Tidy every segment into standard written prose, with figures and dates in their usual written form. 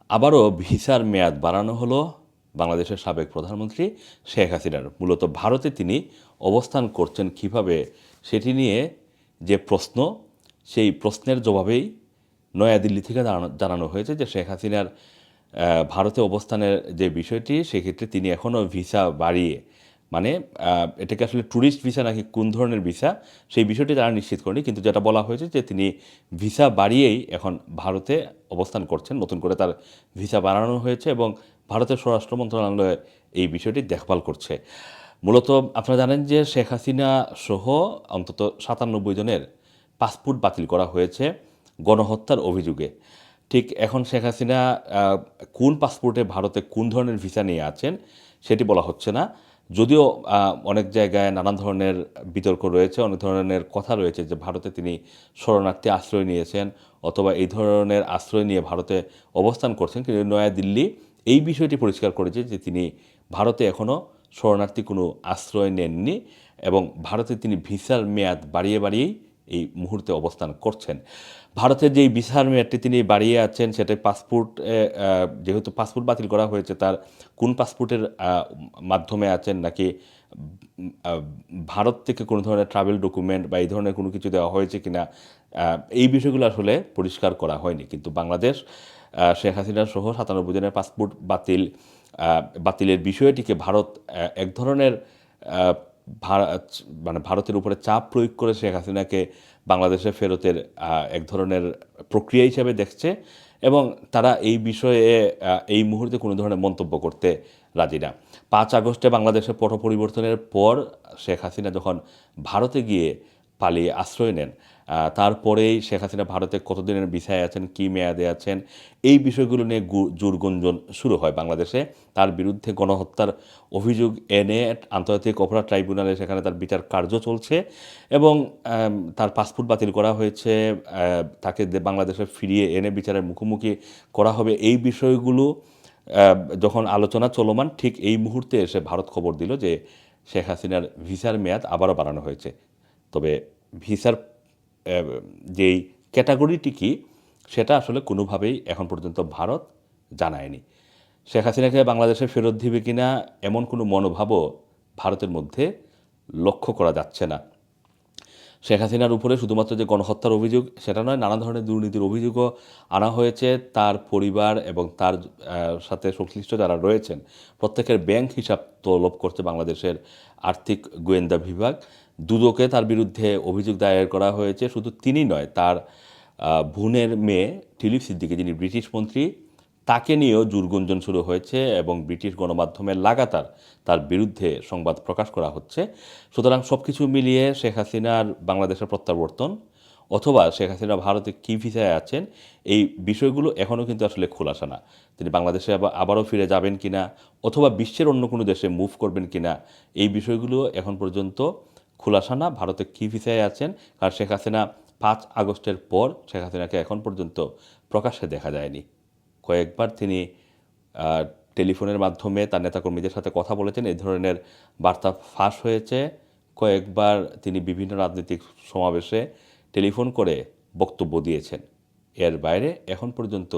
আবারও ভিসার মেয়াদ বাড়ানো হলো বাংলাদেশের সাবেক প্রধানমন্ত্রী শেখ হাসিনার। মূলত ভারতে তিনি অবস্থান করছেন কিভাবে সেটি নিয়ে যে প্রশ্ন, সেই প্রশ্নের জবাবেই নয়াদিল্লি থেকে জানানো হয়েছে যে শেখ হাসিনার ভারতে অবস্থানের যে বিষয়টি, সেক্ষেত্রে তিনি এখনও ভিসা বাড়িয়ে, মানে এটাকে আসলে ট্যুরিস্ট ভিসা নাকি কোন ধরনের ভিসা সেই বিষয়টি তারা নিশ্চিত করেনি, কিন্তু যেটা বলা হয়েছে যে তিনি ভিসা বাড়িয়েই এখন ভারতে অবস্থান করছেন। নতুন করে তার ভিসা বাড়ানো হয়েছে এবং ভারতের স্বরাষ্ট্র মন্ত্রণালয় এই বিষয়টি দেখভাল করছে। মূলত আপনারা জানেন যে শেখ হাসিনা সহ অন্তত 97 জনের পাসপোর্ট বাতিল করা হয়েছে গণহত্যার অভিযোগে। ঠিক এখন শেখ হাসিনা কোন পাসপোর্টে ভারতে কোন ধরনের ভিসা নিয়ে আছেন সেটি বলা হচ্ছে না। যদিও অনেক জায়গায় নানান ধরনের বিতর্ক রয়েছে, অনেক ধরনের কথা রয়েছে যে ভারতে তিনি শরণার্থী আশ্রয় নিয়েছেন অথবা এই ধরনের আশ্রয় নিয়ে ভারতে অবস্থান করছেন, কিন্তু নয়াদিল্লি এই বিষয়টি পরিষ্কার করেছে যে তিনি ভারতে এখনও শরণার্থী কোনো আশ্রয় নেননি এবং ভারতে তিনি ভিসার মেয়াদ বাড়িয়েই এই মুহূর্তে অবস্থান করছেন। ভারতের যেই ভিসার মেয়াদটি তিনি বাড়িয়ে আছেন সেটা পাসপোর্ট, যেহেতু পাসপোর্ট বাতিল করা হয়েছে, তার কোন পাসপোর্টের মাধ্যমে আছেন নাকি ভারত থেকে কোনো ধরনের ট্রাভেল ডকুমেন্ট বা এই ধরনের কোনো কিছু দেওয়া হয়েছে কিনা, এই বিষয়গুলো আসলে পরিষ্কার করা হয়নি। কিন্তু বাংলাদেশ শেখ হাসিনা সহ 97 জনের পাসপোর্ট বাতিলের বিষয়টিকে ভারত এক ধরনের মানে ভারতের উপরে চাপ প্রয়োগ করে শেখ হাসিনাকে বাংলাদেশে ফেরতের এক ধরনের প্রক্রিয়া হিসেবে দেখছে এবং তারা এই বিষয়ে এই মুহূর্তে কোনো ধরনের মন্তব্য করতে রাজি না। 5 আগস্টে বাংলাদেশের পট পরিবর্তনের পর শেখ হাসিনা যখন ভারতে গিয়ে পালিয়ে আশ্রয় নেন, তারপরেই শেখ হাসিনা ভারতে কতদিনের ভিসায় আছেন, কী মেয়াদে আছেন, এই বিষয়গুলো নিয়ে জোর গুঞ্জন শুরু হয় বাংলাদেশে। তার বিরুদ্ধে গণহত্যার অভিযোগ এনে আন্তর্জাতিক অপরাধ ট্রাইব্যুনালে সেখানে তার বিচার কার্য চলছে এবং তার পাসপোর্ট বাতিল করা হয়েছে, তাকে বাংলাদেশে ফিরিয়ে এনে বিচারের মুখোমুখি করা হবে। এই বিষয়গুলো যখন আলোচনা চলমান, ঠিক এই মুহূর্তে এসে ভারত খবর দিল যে শেখ হাসিনার ভিসার মেয়াদ আবারও বাড়ানো হয়েছে। তবে ভিসার যেই ক্যাটাগরিটি কি সেটা আসলে কোনোভাবেই এখন পর্যন্ত ভারত জানায়নি। শেখ হাসিনাকে বাংলাদেশে ফেরত দিবে কিনা এমন কোনো মনোভাবও ভারতের মধ্যে লক্ষ্য করা যাচ্ছে না। শেখ হাসিনার উপরে শুধুমাত্র যে গণহত্যার অভিযোগ সেটা নয়, নানা ধরনের দুর্নীতির অভিযোগও আনা হয়েছে। তার পরিবার এবং তার সাথে সংশ্লিষ্ট যারা রয়েছেন প্রত্যেকের ব্যাংক হিসাব তলব করছে বাংলাদেশের আর্থিক গোয়েন্দা বিভাগ। দুদকে তার বিরুদ্ধে অভিযোগ দায়ের করা হয়েছে। শুধু তিনি নয়, তার বোনের মেয়ে টিলিপ সিদ্দিকী, যিনি ব্রিটিশ মন্ত্রী, তাকে নিয়েও জোরগুঞ্জন শুরু হয়েছে এবং ব্রিটিশ গণমাধ্যমে লাগাতার তার বিরুদ্ধে সংবাদ প্রকাশ করা হচ্ছে। সুতরাং সব কিছু মিলিয়ে শেখ হাসিনার বাংলাদেশের প্রত্যাবর্তন অথবা শেখ হাসিনা ভারতে কী ভিসায় আছেন, এই বিষয়গুলো এখনও কিন্তু আসলে খোলাসা না। তিনি বাংলাদেশে আবারও ফিরে যাবেন কিনা অথবা বিশ্বের অন্য কোনো দেশে মুভ করবেন কিনা, এই বিষয়গুলো এখন পর্যন্ত খোলাসা না। ভারতে কী ভিসায় আছেন, কারণ শেখ হাসিনা 5 আগস্টের পর শেখ হাসিনাকে এখন পর্যন্ত প্রকাশ্যে দেখা যায়নি। কয়েকবার তিনি টেলিফোনের মাধ্যমে তার নেতাকর্মীদের সাথে কথা বলেছেন, এই ধরনের বার্তা ফাঁস হয়েছে। কয়েকবার তিনি বিভিন্ন রাজনৈতিক সমাবেশে টেলিফোন করে বক্তব্য দিয়েছেন। এর বাইরে এখন পর্যন্ত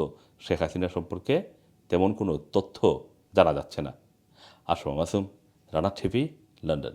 শেখ হাসিনা সম্পর্কে তেমন কোনো তথ্য জানা যাচ্ছে না। Assam Masum, Rana TV, London.